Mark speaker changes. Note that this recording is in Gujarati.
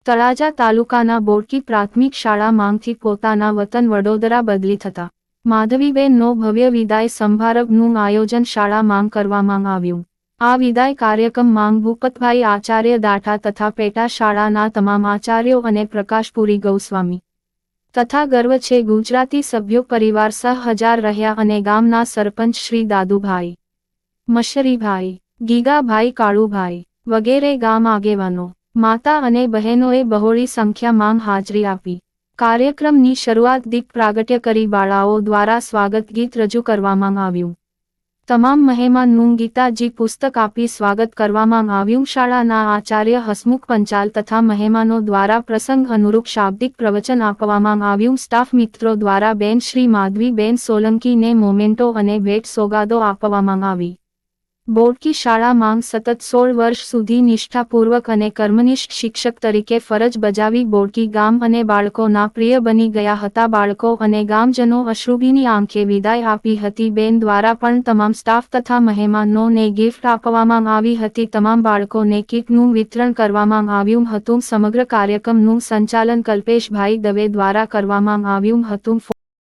Speaker 1: તળાજા તાલુકાના બોડકી પ્રાથમિક શાળા માંગથી પોતાના વતન વડોદરા બદલી થતા માધવીબેનનો ભવ્ય વિદાય સમારંભનું આયોજન શાળા માંગ કરવામાં આવ્યું। આ વિદાય કાર્યક્રમ માંગ ભૂપતભાઈ આચાર્ય દાઠા તથા પેટા શાળાના તમામ આચાર્યો અને પ્રકાશપુરી ગૌસ્વામી તથા ગર્વ છે ગુજરાતી સભ્યો પરિવાર સહ હાજર રહ્યા અને ગામના સરપંચ શ્રી દાદુભાઈ મશરીભાઈ ગીગાભાઈ કાળુભાઈ વગેરે ગામ આગેવાનો માતા અને બહેનોએ બહોળી સંખ્યામાં હાજરી આપી। કાર્યક્રમની શરૂઆત દીપ પ્રાગટ્ય કરી બાળાઓ દ્વારા સ્વાગત ગીત રજૂ કરવામાં આવ્યું। તમામ મહેમાનનું ગીતાજી પુસ્તક આપી સ્વાગત કરવામાં આવ્યું। શાળાના આચાર્ય હસમુખ પંચાલ તથા મહેમાનો દ્વારા પ્રસંગ અનુરૂપ શાબ્દિક પ્રવચન આપવામાં આવ્યું। સ્ટાફ મિત્રો દ્વારા બેન શ્રી માધવીબેન સોલંકીને મોમેન્ટો અને ભેટ સોગાદો આપવામાં આવી। બોડકી શાળા માંગ સતત 16 વર્ષ સુધી નિષ્ઠાપૂર્વક અને કર્મનિષ્ઠ શિક્ષક તરીકે ફરજ બજાવી બોડકી ગામ અને બાળકોના પ્રિય બની ગયા હતા। બાળકો અને ગામજનો અશ્રુભીની આંખે વિદાય આપી હતી। બેન દ્વારા પણ તમામ સ્ટાફ તથા મહેમાનોને ગિફ્ટ આપવામાં આવી હતી। તમામ બાળકોને કીટનું વિતરણ કરવામાં આવ્યું હતું। સમગ્ર કાર્યક્રમનું સંચાલન કલ્પેશભાઈ દવે દ્વારા કરવામાં આવ્યું હતું।